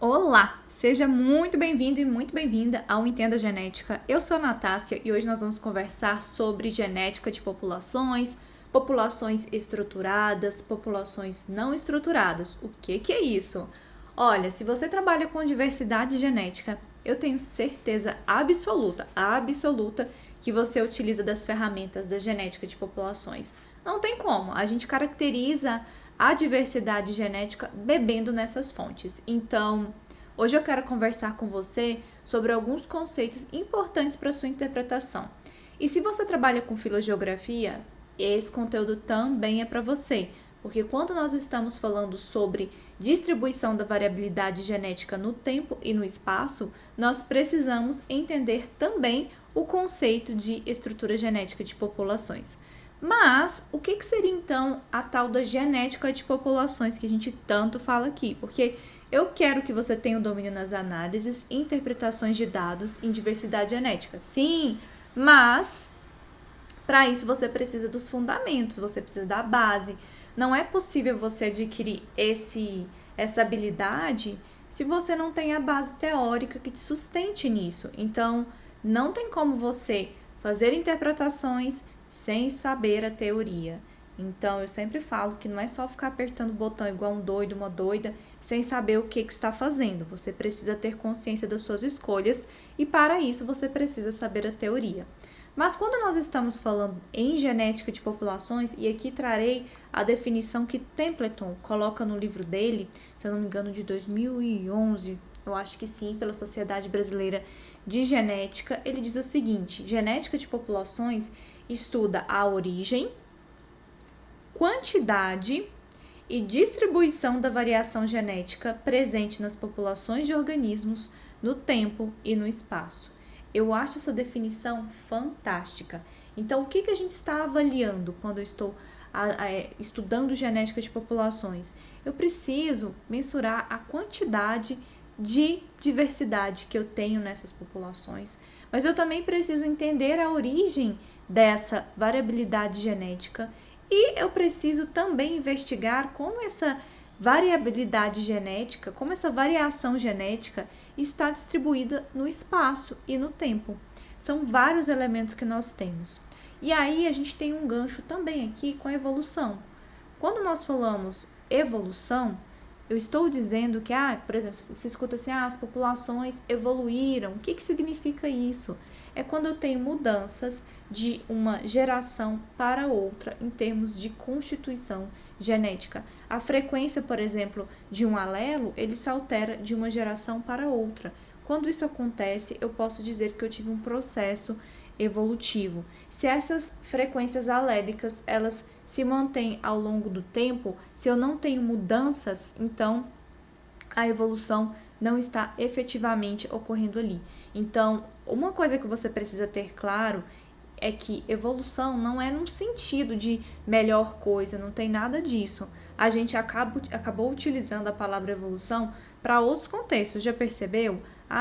Olá, seja muito bem-vindo e muito bem-vinda ao Entenda Genética. Eu sou a Natácia e hoje nós vamos conversar sobre genética de populações, populações estruturadas, populações não estruturadas. O que é isso? Olha, se você trabalha com diversidade genética, eu tenho certeza absoluta que você utiliza das ferramentas da genética de populações. Não tem como, a gente caracteriza a diversidade genética bebendo nessas fontes. Então, hoje eu quero conversar com você sobre alguns conceitos importantes para sua interpretação. E se você trabalha com filogeografia, esse conteúdo também é para você, porque quando nós estamos falando sobre distribuição da variabilidade genética no tempo e no espaço, nós precisamos entender também o conceito de estrutura genética de populações. Mas o que seria então a tal da genética de populações que a gente tanto fala aqui? Porque eu quero que você tenha o domínio nas análises e interpretações de dados em diversidade genética. Sim, mas para isso você precisa dos fundamentos, você precisa da base. Não é possível você adquirir essa habilidade se você não tem a base teórica que te sustente nisso. Então, não tem como você fazer interpretações sem saber a teoria. Então, eu sempre falo que não é só ficar apertando o botão igual um doido, uma doida, sem saber o que está fazendo. Você precisa ter consciência das suas escolhas e, para isso, você precisa saber a teoria. Mas quando nós estamos falando em genética de populações, e aqui trarei a definição que Templeton coloca no livro dele, se eu não me engano, de 2011, eu acho que sim, pela Sociedade Brasileira de Genética, ele diz o seguinte: genética de populações estuda a origem, quantidade e distribuição da variação genética presente nas populações de organismos no tempo e no espaço. Eu acho essa definição fantástica. Então, o que a gente está avaliando quando eu estou estudando genética de populações? Eu preciso mensurar a quantidade de diversidade que eu tenho nessas populações, mas eu também preciso entender a origem dessa variabilidade genética e eu preciso também investigar como essa variabilidade genética, como essa variação genética está distribuída no espaço e no tempo. São vários elementos que nós temos. E aí a gente tem um gancho também aqui com a evolução. Quando nós falamos evolução, eu estou dizendo que, por exemplo, você escuta assim, as populações evoluíram. O que significa isso? É quando eu tenho mudanças de uma geração para outra em termos de constituição genética. A frequência, por exemplo, de um alelo, ele se altera de uma geração para outra. Quando isso acontece, eu posso dizer que eu tive um processo evolutivo. Se essas frequências alélicas, elas se mantêm ao longo do tempo, se eu não tenho mudanças, então a evolução não está efetivamente ocorrendo ali. Então, uma coisa que você precisa ter claro é que evolução não é num sentido de melhor coisa, não tem nada disso. A gente acabou utilizando a palavra evolução para outros contextos, já percebeu?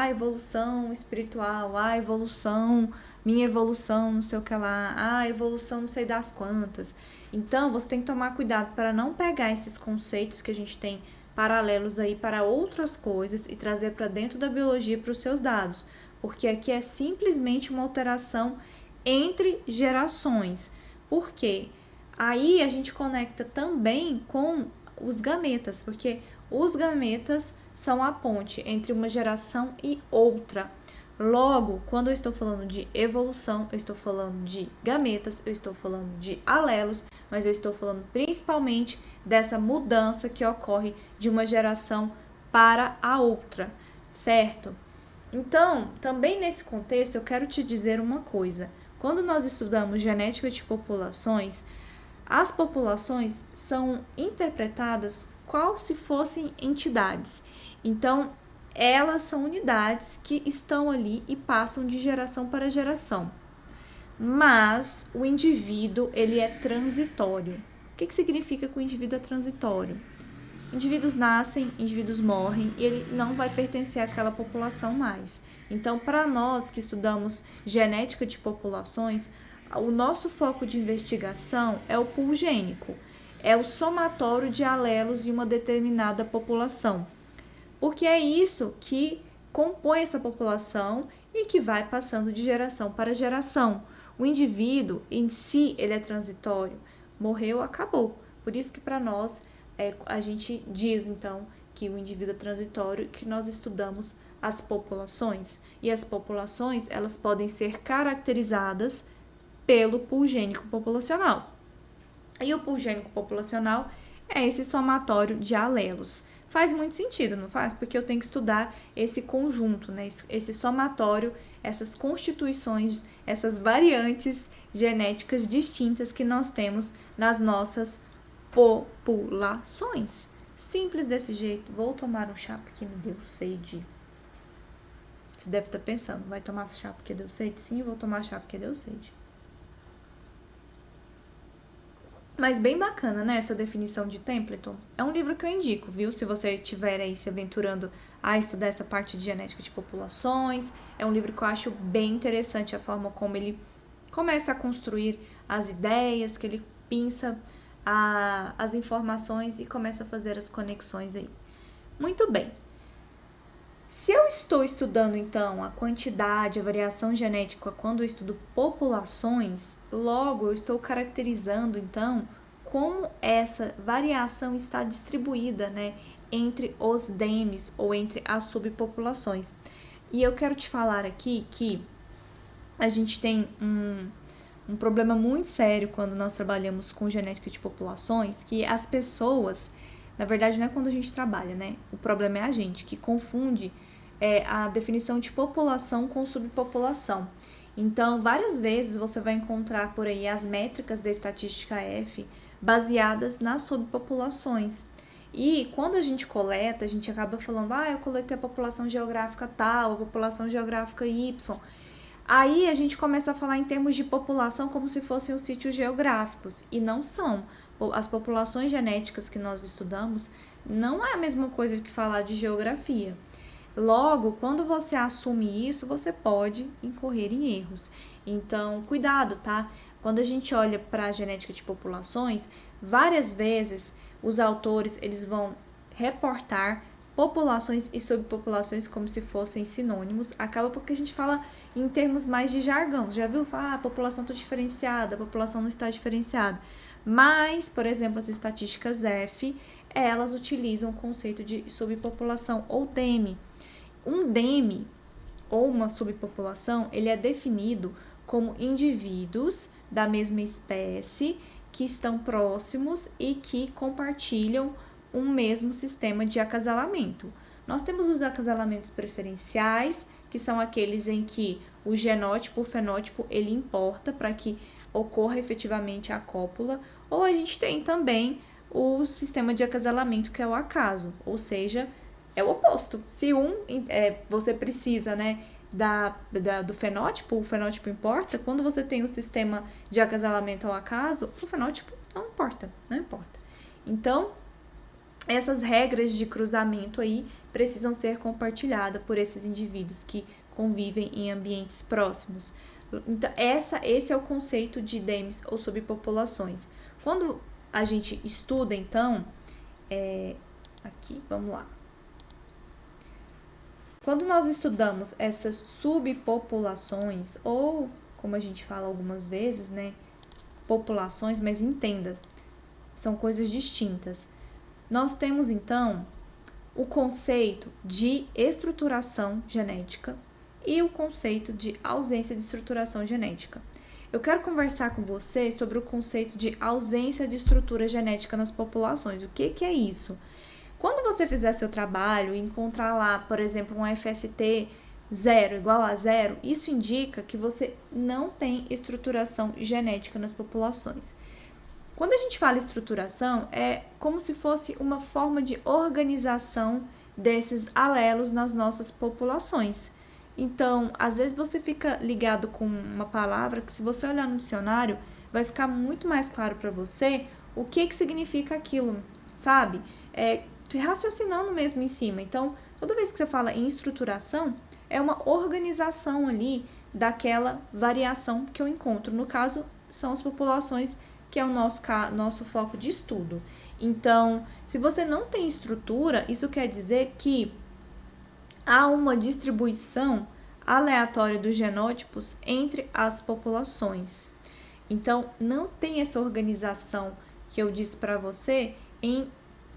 Evolução espiritual, evolução, minha evolução, não sei o que lá, evolução não sei das quantas. Então, você tem que tomar cuidado para não pegar esses conceitos que a gente tem paralelos aí para outras coisas e trazer para dentro da biologia para os seus dados, porque aqui é simplesmente uma alteração entre gerações. Por quê? Aí a gente conecta também com os gametas, porque os gametas são a ponte entre uma geração e outra. Logo, quando eu estou falando de evolução, eu estou falando de gametas, eu estou falando de alelos, mas eu estou falando principalmente dessa mudança que ocorre de uma geração para a outra, certo? Então, também nesse contexto, eu quero te dizer uma coisa. Quando nós estudamos genética de populações, as populações são interpretadas qual se fossem entidades. Então, elas são unidades que estão ali e passam de geração para geração. Mas o indivíduo, ele é transitório. O que significa que o indivíduo é transitório? Indivíduos nascem, indivíduos morrem e ele não vai pertencer àquela população mais. Então, para nós que estudamos genética de populações, o nosso foco de investigação é o pool gênico, é o somatório de alelos de uma determinada população. porque é isso que compõe essa população e que vai passando de geração para geração. O indivíduo em si, ele é transitório, morreu, acabou. Por isso que para nós, a gente diz então que o indivíduo é transitório, que nós estudamos as populações. E as populações, elas podem ser caracterizadas pelo pool gênico populacional. E o pool gênico populacional é esse somatório de alelos. Faz muito sentido, não faz? Porque eu tenho que estudar esse conjunto, né? Esse somatório, essas constituições, essas variantes genéticas distintas que nós temos nas nossas populações. Simples desse jeito. Vou tomar um chá porque me deu sede. Você deve estar pensando, vai tomar chá porque deu sede? Sim, eu vou tomar chá porque deu sede. Mas bem bacana, né, essa definição de Templeton. É um livro que eu indico, viu? Se você estiver aí se aventurando a estudar essa parte de genética de populações. É um livro que eu acho bem interessante a forma como ele começa a construir as ideias, que ele pinça as informações e começa a fazer as conexões aí. Muito bem. Se eu estou estudando, então, a quantidade, a variação genética quando eu estudo populações, logo eu estou caracterizando, então, como essa variação está distribuída, né, entre os DEMs ou entre as subpopulações. E eu quero te falar aqui que a gente tem um problema muito sério quando nós trabalhamos com genética de populações, que as pessoas, na verdade não é quando a gente trabalha, né? O problema é a gente, que confunde a definição de população com subpopulação. Então, várias vezes você vai encontrar por aí as métricas da estatística F baseadas nas subpopulações. E quando a gente coleta, a gente acaba falando, eu coletei a população geográfica tal, a população geográfica Y. Aí a gente começa a falar em termos de população como se fossem os sítios geográficos, e não são. As populações genéticas que nós estudamos não é a mesma coisa que falar de geografia. Logo, quando você assume isso, você pode incorrer em erros. Então, cuidado, tá? Quando a gente olha para a genética de populações, várias vezes os autores eles vão reportar populações e subpopulações como se fossem sinônimos. Acaba porque a gente fala em termos mais de jargão. Já viu? Fala, a população está diferenciada, a população não está diferenciada. Mas, por exemplo, as estatísticas F, elas utilizam o conceito de subpopulação ou DEM. Um DEM, ou uma subpopulação, ele é definido como indivíduos da mesma espécie que estão próximos e que compartilham um mesmo sistema de acasalamento. Nós temos os acasalamentos preferenciais, que são aqueles em que o genótipo, o fenótipo, ele importa para que ocorra efetivamente a cópula, ou a gente tem também o sistema de acasalamento, que é o acaso, ou seja, é o oposto. Se você precisa, né, do fenótipo, o fenótipo importa, quando você tem o sistema de acasalamento ao acaso, o fenótipo não importa. Então, essas regras de cruzamento aí precisam ser compartilhadas por esses indivíduos que convivem em ambientes próximos. Então, esse é o conceito de DEMs ou subpopulações. Quando a gente estuda, então, aqui, vamos lá. Quando nós estudamos essas subpopulações, ou, como a gente fala algumas vezes, né, populações, mas entenda, são coisas distintas. Nós temos, então, o conceito de estruturação genética e o conceito de ausência de estruturação genética. Eu quero conversar com você sobre o conceito de ausência de estrutura genética nas populações. O que é isso? Quando você fizer seu trabalho e encontrar lá, por exemplo, um FST 0 igual a 0, isso indica que você não tem estruturação genética nas populações. Quando a gente fala estruturação, é como se fosse uma forma de organização desses alelos nas nossas populações. Então, às vezes você fica ligado com uma palavra que, se você olhar no dicionário, vai ficar muito mais claro para você o que significa aquilo, sabe? Raciocinando mesmo em cima. Então, toda vez que você fala em estruturação, é uma organização ali daquela variação que eu encontro. No caso, são as populações, que é o nosso foco de estudo. Então, se você não tem estrutura, isso quer dizer que há uma distribuição aleatória dos genótipos entre as populações. Então, não tem essa organização que eu disse para você em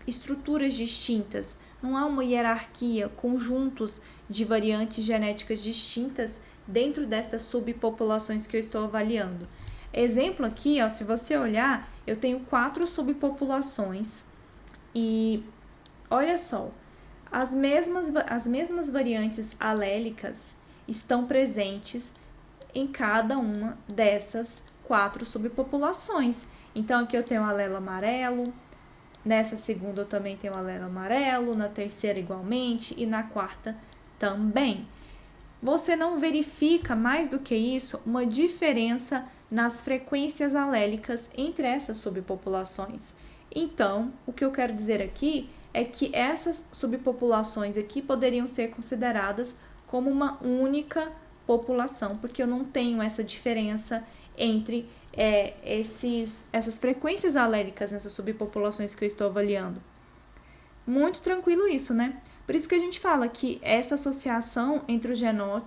estruturas distintas. Não há uma hierarquia, conjuntos de variantes genéticas distintas dentro dessas subpopulações que eu estou avaliando. Exemplo aqui, ó, se você olhar, eu tenho 4 subpopulações e olha só, as mesmas variantes alélicas estão presentes em cada uma dessas 4 subpopulações. Então, aqui eu tenho o alelo amarelo, nessa segunda eu também tenho o alelo amarelo, na terceira igualmente e na quarta também. Você não verifica, mais do que isso, uma diferença nas frequências alélicas entre essas subpopulações. Então, o que eu quero dizer aqui é que essas subpopulações aqui poderiam ser consideradas como uma única população, porque eu não tenho essa diferença entre essas frequências alélicas nessas subpopulações que eu estou avaliando. Muito tranquilo isso, né? Por isso que a gente fala que essa associação entre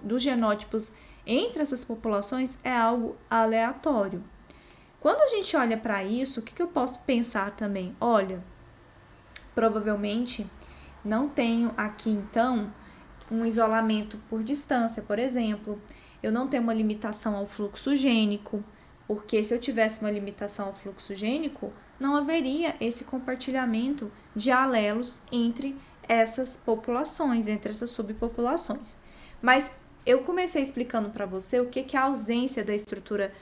dos genótipos entre essas populações é algo aleatório. Quando a gente olha para isso, o que eu posso pensar também? Olha, provavelmente não tenho aqui então um isolamento por distância, por exemplo. Eu não tenho uma limitação ao fluxo gênico, porque se eu tivesse uma limitação ao fluxo gênico, não haveria esse compartilhamento de alelos entre essas populações, entre essas subpopulações. Mas eu comecei explicando para você o que é a ausência da estrutura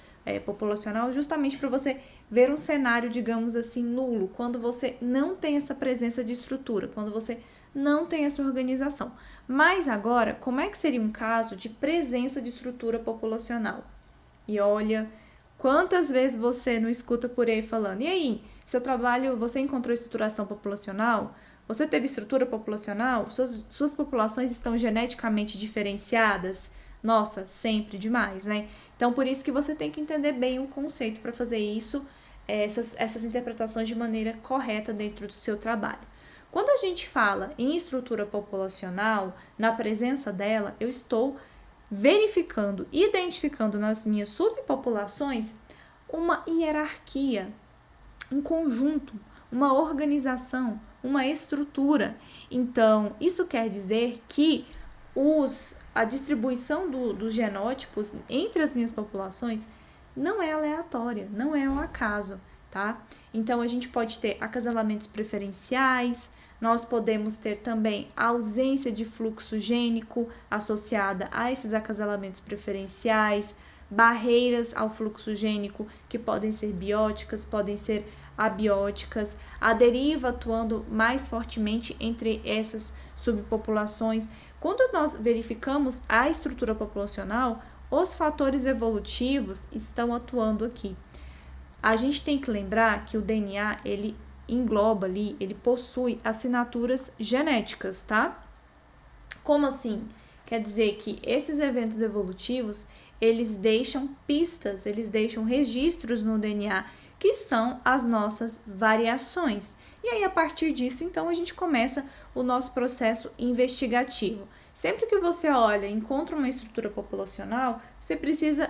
populacional, justamente para você ver um cenário, digamos assim, nulo, quando você não tem essa presença de estrutura, quando você não tem essa organização. Mas agora, como é que seria um caso de presença de estrutura populacional? E olha, quantas vezes você não escuta por aí falando, e aí, seu trabalho, você encontrou estruturação populacional? Você teve estrutura populacional? Suas populações estão geneticamente diferenciadas? Nossa, sempre demais, né? Então, por isso que você tem que entender bem o conceito para fazer isso, essas interpretações de maneira correta dentro do seu trabalho. Quando a gente fala em estrutura populacional, na presença dela, eu estou verificando, identificando nas minhas subpopulações uma hierarquia, um conjunto, uma organização, uma estrutura. Então, isso quer dizer que a distribuição dos genótipos entre as minhas populações não é aleatória, não é um acaso, tá? Então, a gente pode ter acasalamentos preferenciais, nós podemos ter também a ausência de fluxo gênico associada a esses acasalamentos preferenciais, barreiras ao fluxo gênico que podem ser bióticas, podem ser abióticas, a deriva atuando mais fortemente entre essas subpopulações. Quando nós verificamos a estrutura populacional, os fatores evolutivos estão atuando aqui. A gente tem que lembrar que o DNA, ele engloba ali, ele possui assinaturas genéticas, tá? Como assim? Quer dizer que esses eventos evolutivos, eles deixam pistas, eles deixam registros no DNA, que são as nossas variações. E aí, a partir disso, então, a gente começa o nosso processo investigativo. Sempre que você olha, encontra uma estrutura populacional, você precisa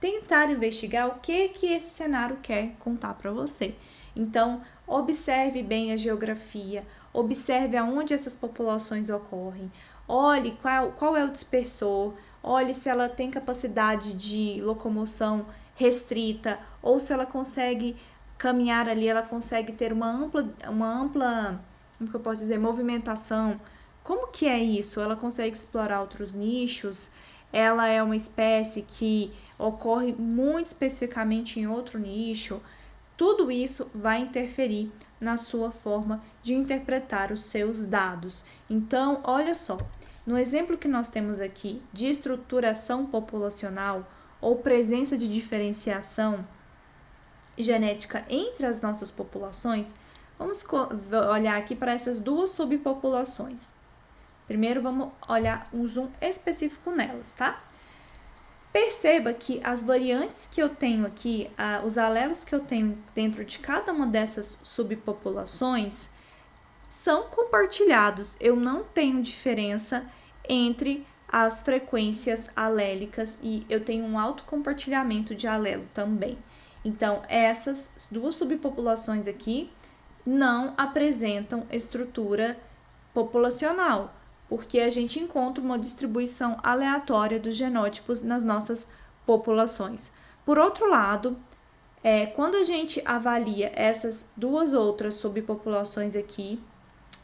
tentar investigar o que esse cenário quer contar para você. Então, observe bem a geografia, observe aonde essas populações ocorrem, olhe qual é o dispersor, olhe se ela tem capacidade de locomoção restrita ou se ela consegue caminhar ali, ela consegue ter uma ampla, como que eu posso dizer, movimentação. Como que é isso? Ela consegue explorar outros nichos? Ela é uma espécie que ocorre muito especificamente em outro nicho? Tudo isso vai interferir na sua forma de interpretar os seus dados. Então, olha só, no exemplo que nós temos aqui de estruturação populacional ou presença de diferenciação genética entre as nossas populações, vamos olhar aqui para essas duas subpopulações. Primeiro, vamos olhar um zoom específico nelas, tá? Perceba que as variantes que eu tenho aqui, os alelos que eu tenho dentro de cada uma dessas subpopulações são compartilhados. Eu não tenho diferença entre as frequências alélicas e eu tenho um alto compartilhamento de alelo também. Então, essas duas subpopulações aqui não apresentam estrutura populacional, porque a gente encontra uma distribuição aleatória dos genótipos nas nossas populações. Por outro lado, quando a gente avalia essas duas outras subpopulações aqui,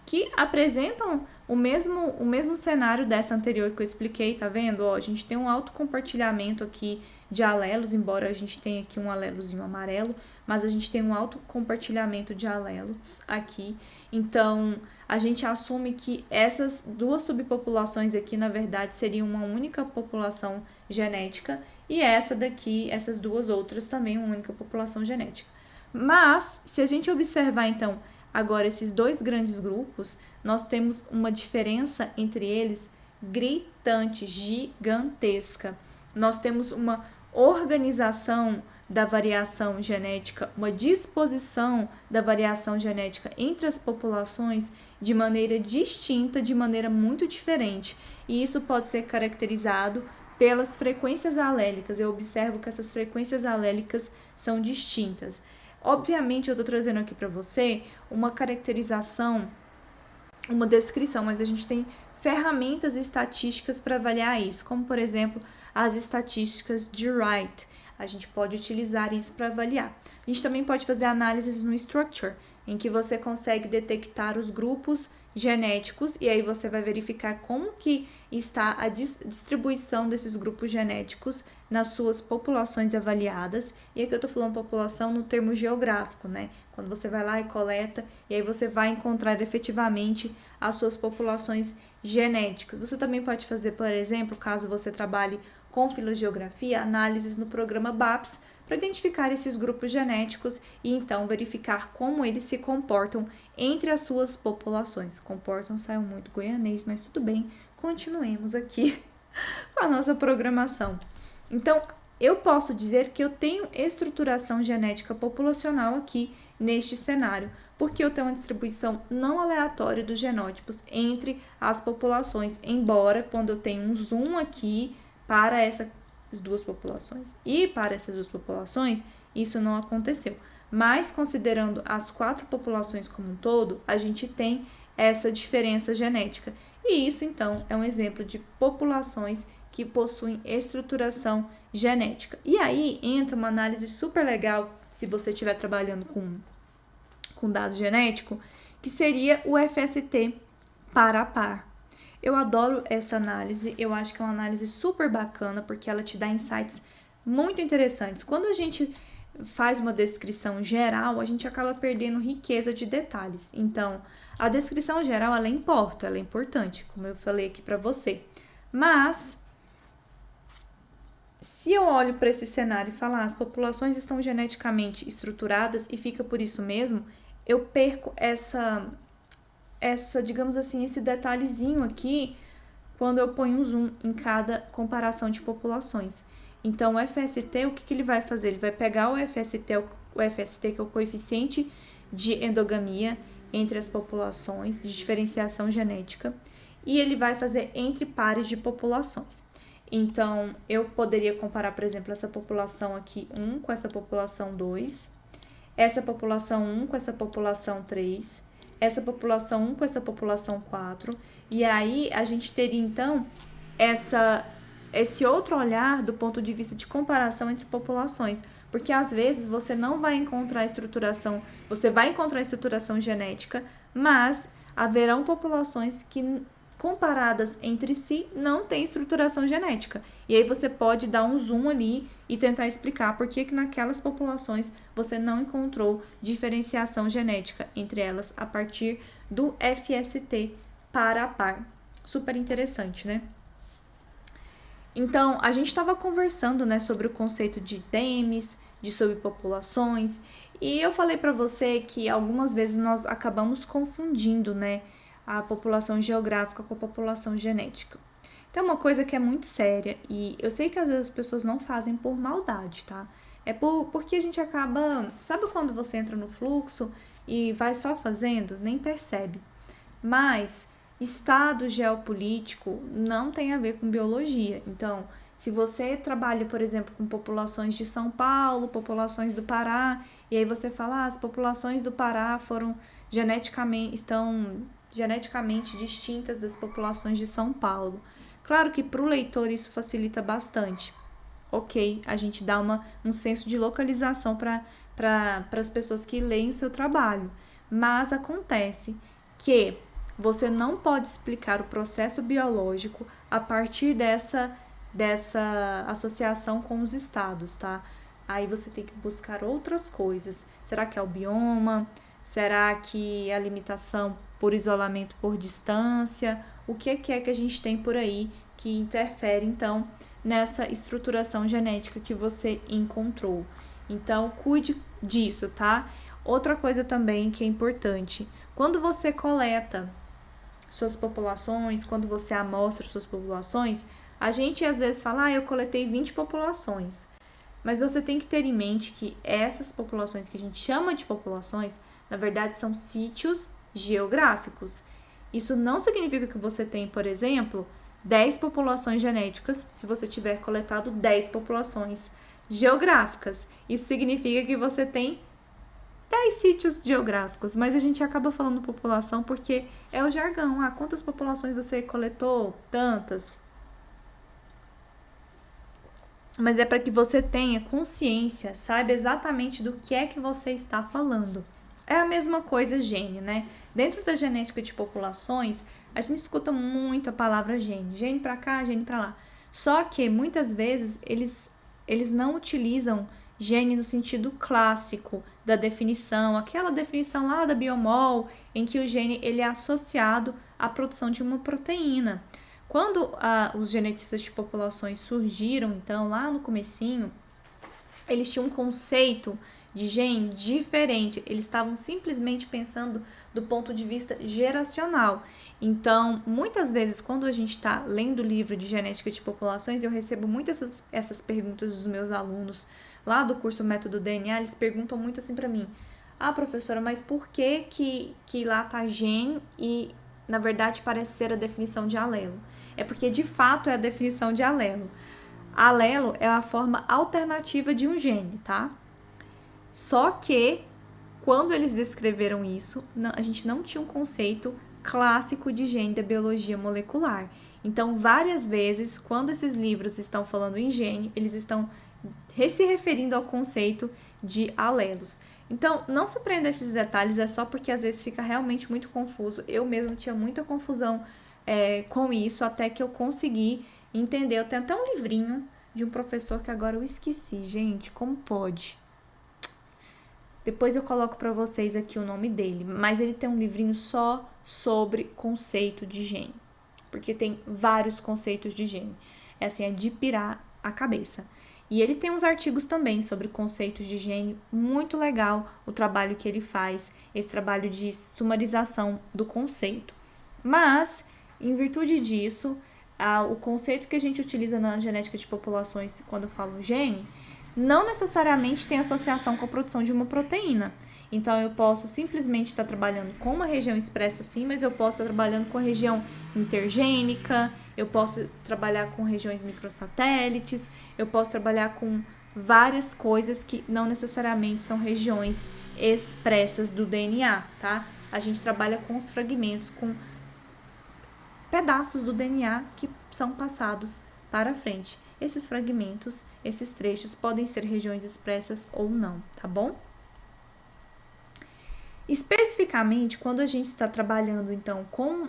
que apresentam o mesmo cenário dessa anterior que eu expliquei, tá vendo? Ó, a gente tem um alto compartilhamento aqui de alelos, embora a gente tenha aqui um alelozinho amarelo, mas a gente tem um alto compartilhamento de alelos aqui. Então, a gente assume que essas duas subpopulações aqui, na verdade, seriam uma única população genética e essa daqui, essas duas outras também, uma única população genética. Mas, se a gente observar, então, agora esses dois grandes grupos, nós temos uma diferença entre eles gritante, gigantesca. Nós temos uma organização da variação genética, uma disposição da variação genética entre as populações de maneira distinta, de maneira muito diferente. E isso pode ser caracterizado pelas frequências alélicas. Eu observo que essas frequências alélicas são distintas. Obviamente, eu estou trazendo aqui para você uma caracterização, uma descrição, mas a gente tem ferramentas estatísticas para avaliar isso, como, por exemplo, as estatísticas de Wright. A gente pode utilizar isso para avaliar. A gente também pode fazer análises no Structure, em que você consegue detectar os grupos genéticos e aí você vai verificar como que está a distribuição desses grupos genéticos nas suas populações avaliadas. E aqui eu estou falando população no termo geográfico, né? Quando você vai lá e coleta, e aí você vai encontrar efetivamente as suas populações genéticas. Você também pode fazer, por exemplo, caso você trabalhe com filogeografia, análises no programa BAPS para identificar esses grupos genéticos e então verificar como eles se comportam entre as suas populações. Comportam saiu muito goianês, mas tudo bem, continuemos aqui com a nossa programação. Então, eu posso dizer que eu tenho estruturação genética populacional aqui neste cenário, porque eu tenho uma distribuição não aleatória dos genótipos entre as populações, embora quando eu tenho um zoom aqui para essas duas populações e para essas duas populações, isso não aconteceu. Mas considerando as 4 populações como um todo, a gente tem essa diferença genética. E isso, então, é um exemplo de populações que possuem estruturação genética. E aí entra uma análise super legal, se você estiver trabalhando com dado genético, que seria o FST par a par. Eu adoro essa análise, eu acho que é uma análise super bacana, porque ela te dá insights muito interessantes. Quando a gente faz uma descrição geral, a gente acaba perdendo riqueza de detalhes. Então, a descrição geral, ela importa, ela é importante, como eu falei aqui para você. Mas, se eu olho para esse cenário e falar, as populações estão geneticamente estruturadas e fica por isso mesmo, eu perco essa, digamos assim, esse detalhezinho aqui quando eu ponho um zoom em cada comparação de populações. Então, o FST, o que ele vai fazer? Ele vai pegar o FST, que é o coeficiente de endogamia entre as populações, de diferenciação genética, e ele vai fazer entre pares de populações. Então, eu poderia comparar, por exemplo, essa população aqui 1 com essa população 2, essa população 1 com essa população 3, essa população 1 com essa população 4, e aí a gente teria, então, esse outro olhar do ponto de vista de comparação entre populações, porque às vezes você não vai encontrar estruturação, você vai encontrar estruturação genética, mas haverão populações que, comparadas entre si, não têm estruturação genética. E aí você pode dar um zoom ali e tentar explicar por que naquelas populações você não encontrou diferenciação genética entre elas a partir do FST par a par. Super interessante, né? Então, a gente estava conversando, né, sobre o conceito de DEMES, de subpopulações, e eu falei para você que algumas vezes nós acabamos confundindo, né, a população geográfica com a população genética. Então, é uma coisa que é muito séria, e eu sei que às vezes as pessoas não fazem por maldade, tá? É porque a gente acaba... Sabe quando você entra no fluxo e vai só fazendo? Nem percebe. Mas Estado geopolítico não tem a ver com biologia. Então, se você trabalha, por exemplo, com populações de São Paulo, populações do Pará, e aí você fala, as populações do Pará estão geneticamente distintas das populações de São Paulo. Claro que para o leitor isso facilita bastante. Ok, a gente dá um senso de localização para as pessoas que leem o seu trabalho. Mas acontece que você não pode explicar o processo biológico a partir dessa associação com os estados, tá? Aí você tem que buscar outras coisas. Será que é o bioma? Será que é a limitação por isolamento por distância? O que é que a gente tem por aí que interfere, então, nessa estruturação genética que você encontrou? Então, cuide disso, tá? Outra coisa também que é importante, quando você coleta suas populações, quando você amostra suas populações, a gente às vezes fala, eu coletei 20 populações. Mas você tem que ter em mente que essas populações que a gente chama de populações, na verdade são sítios geográficos. Isso não significa que você tem, por exemplo, 10 populações genéticas se você tiver coletado 10 populações geográficas. Isso significa que você tem 10 sítios geográficos, mas a gente acaba falando população porque é o jargão. Quantas populações você coletou? Tantas. Mas é para que você tenha consciência, saiba exatamente do que é que você está falando. É a mesma coisa gene, né? Dentro da genética de populações, a gente escuta muito a palavra gene. Gene para cá, gene para lá. Só que, muitas vezes, eles não utilizam gene no sentido clássico da definição, aquela definição lá da Biomol, em que o gene ele é associado à produção de uma proteína. Quando os geneticistas de populações surgiram, então, lá no comecinho, eles tinham um conceito de gene diferente. Eles estavam simplesmente pensando do ponto de vista geracional. Então, muitas vezes, quando a gente está lendo o livro de genética de populações, eu recebo muitas essas perguntas dos meus alunos lá do curso Método DNA. Eles perguntam muito assim para mim, professora, mas por que lá tá gene e, na verdade, parece ser a definição de alelo? É porque, de fato, é a definição de alelo. Alelo é a forma alternativa de um gene, tá? Só que, quando eles descreveram isso, a gente não tinha um conceito clássico de gene da biologia molecular. Então, várias vezes, quando esses livros estão falando em gene, eles estão se referindo ao conceito de alelos. Então, não se prenda a esses detalhes, é só porque às vezes fica realmente muito confuso. Eu mesmo tinha muita confusão com isso, até que eu consegui entender. Eu tenho até um livrinho de um professor que agora eu esqueci, gente, como pode? Depois eu coloco para vocês aqui o nome dele, mas ele tem um livrinho só sobre conceito de gene, porque tem vários conceitos de gene. É assim, é de pirar a cabeça. E ele tem uns artigos também sobre conceitos de gene, muito legal o trabalho que ele faz, esse trabalho de sumarização do conceito. Mas, em virtude disso, o conceito que a gente utiliza na genética de populações quando fala gene, não necessariamente tem associação com a produção de uma proteína. Então, eu posso simplesmente estar trabalhando com uma região expressa assim, mas eu posso estar trabalhando com a região intergênica, eu posso trabalhar com regiões microsatélites, eu posso trabalhar com várias coisas que não necessariamente são regiões expressas do DNA, tá? A gente trabalha com os fragmentos, com pedaços do DNA que são passados para frente. Esses fragmentos, esses trechos podem ser regiões expressas ou não, tá bom? Especificamente, quando a gente está trabalhando, então, com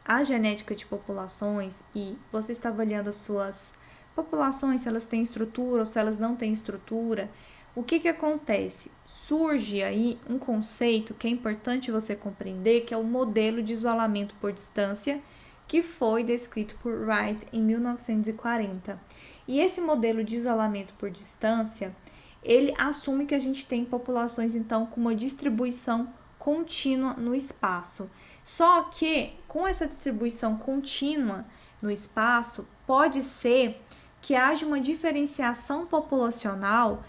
a genética de populações e você está avaliando as suas populações, se elas têm estrutura ou se elas não têm estrutura, o que acontece? Surge aí um conceito que é importante você compreender, que é o modelo de isolamento por distância, que foi descrito por Wright em 1940. E esse modelo de isolamento por distância, ele assume que a gente tem populações, então, com uma distribuição contínua no espaço. Só que, com essa distribuição contínua no espaço, pode ser que haja uma diferenciação populacional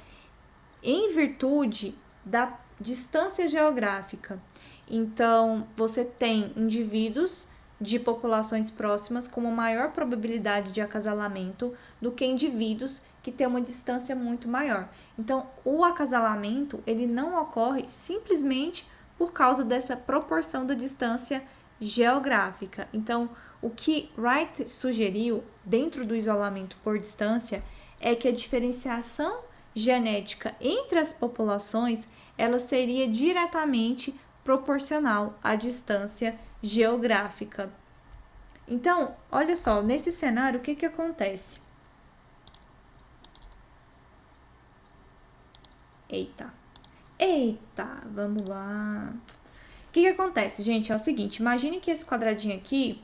em virtude da distância geográfica. Então, você tem indivíduos de populações próximas com uma maior probabilidade de acasalamento do que indivíduos que têm uma distância muito maior. Então, o acasalamento, ele não ocorre simplesmente por causa dessa proporção da distância geográfica. Então, o que Wright sugeriu dentro do isolamento por distância é que a diferenciação genética entre as populações, ela seria diretamente proporcional à distância geográfica. Então, olha só, nesse cenário, o que acontece? Eita, vamos lá. O que acontece, gente? É o seguinte, imagine que esse quadradinho aqui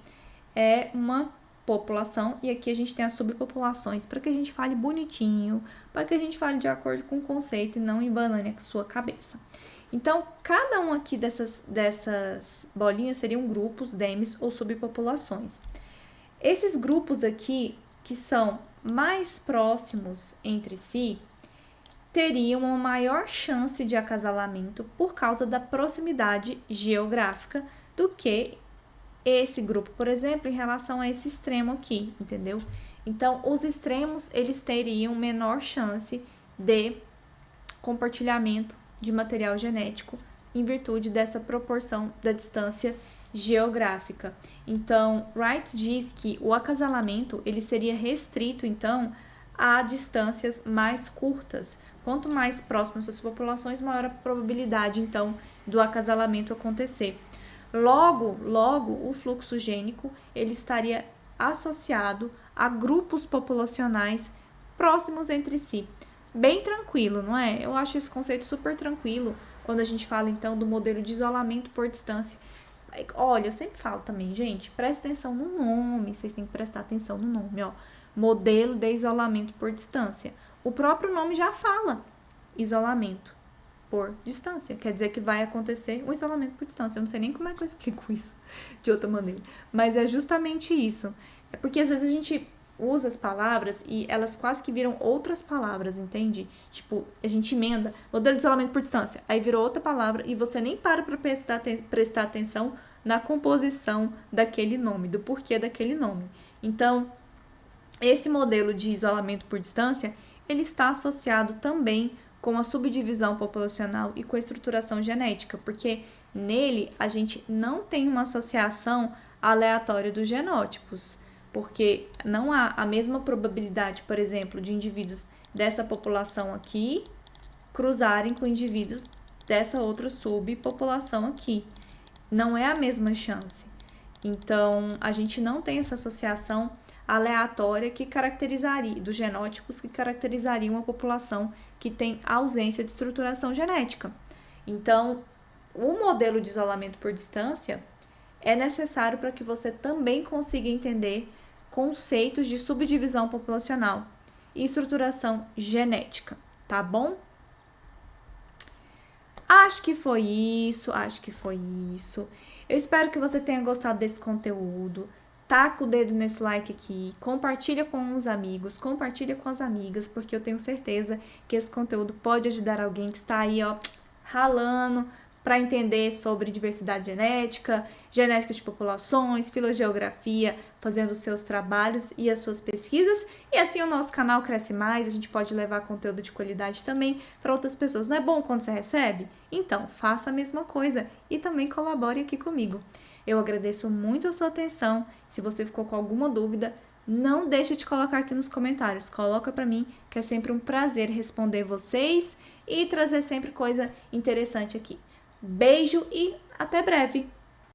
é uma população e aqui a gente tem as subpopulações, para que a gente fale bonitinho, para que a gente fale de acordo com o conceito e não embanane a sua cabeça. Então, cada um aqui dessas bolinhas seriam grupos, demes ou subpopulações. Esses grupos aqui, que são mais próximos entre si, teriam uma maior chance de acasalamento por causa da proximidade geográfica do que esse grupo, por exemplo, em relação a esse extremo aqui, entendeu? Então, os extremos, eles teriam menor chance de compartilhamento de material genético em virtude dessa proporção da distância geográfica. Então, Wright diz que o acasalamento, ele seria restrito, então, a distâncias mais curtas. Quanto mais próximas as populações, maior a probabilidade, então, do acasalamento acontecer. Logo, o fluxo gênico, ele estaria associado a grupos populacionais próximos entre si. Bem tranquilo, não é? Eu acho esse conceito super tranquilo quando a gente fala, então, do modelo de isolamento por distância. Olha, eu sempre falo também, gente, presta atenção no nome, vocês têm que prestar atenção no nome, ó. Modelo de isolamento por distância. O próprio nome já fala isolamento por distância. Quer dizer que vai acontecer um isolamento por distância. Eu não sei nem como é que eu explico isso de outra maneira. Mas é justamente isso. É porque às vezes a gente usa as palavras e elas quase que viram outras palavras, entende? Tipo, a gente emenda modelo de isolamento por distância. Aí virou outra palavra e você nem para prestar atenção na composição daquele nome, do porquê daquele nome. Então, esse modelo de isolamento por distância, ele está associado também com a subdivisão populacional e com a estruturação genética, porque nele a gente não tem uma associação aleatória dos genótipos, porque não há a mesma probabilidade, por exemplo, de indivíduos dessa população aqui cruzarem com indivíduos dessa outra subpopulação aqui. Não é a mesma chance. Então, a gente não tem essa associação aleatória que caracterizaria, dos genótipos que caracterizariam uma população que tem ausência de estruturação genética. Então, o modelo de isolamento por distância é necessário para que você também consiga entender conceitos de subdivisão populacional e estruturação genética, tá bom? Acho que foi isso. Eu espero que você tenha gostado desse conteúdo. Taca o dedo nesse like aqui, compartilha com os amigos, compartilha com as amigas, porque eu tenho certeza que esse conteúdo pode ajudar alguém que está aí, ó, ralando para entender sobre diversidade genética, genética de populações, filogeografia, fazendo os seus trabalhos e as suas pesquisas. E assim o nosso canal cresce mais, a gente pode levar conteúdo de qualidade também para outras pessoas. Não é bom quando você recebe? Então, faça a mesma coisa e também colabore aqui comigo. Eu agradeço muito a sua atenção. Se você ficou com alguma dúvida, não deixe de colocar aqui nos comentários. Coloca para mim, que é sempre um prazer responder vocês e trazer sempre coisa interessante aqui. Beijo e até breve!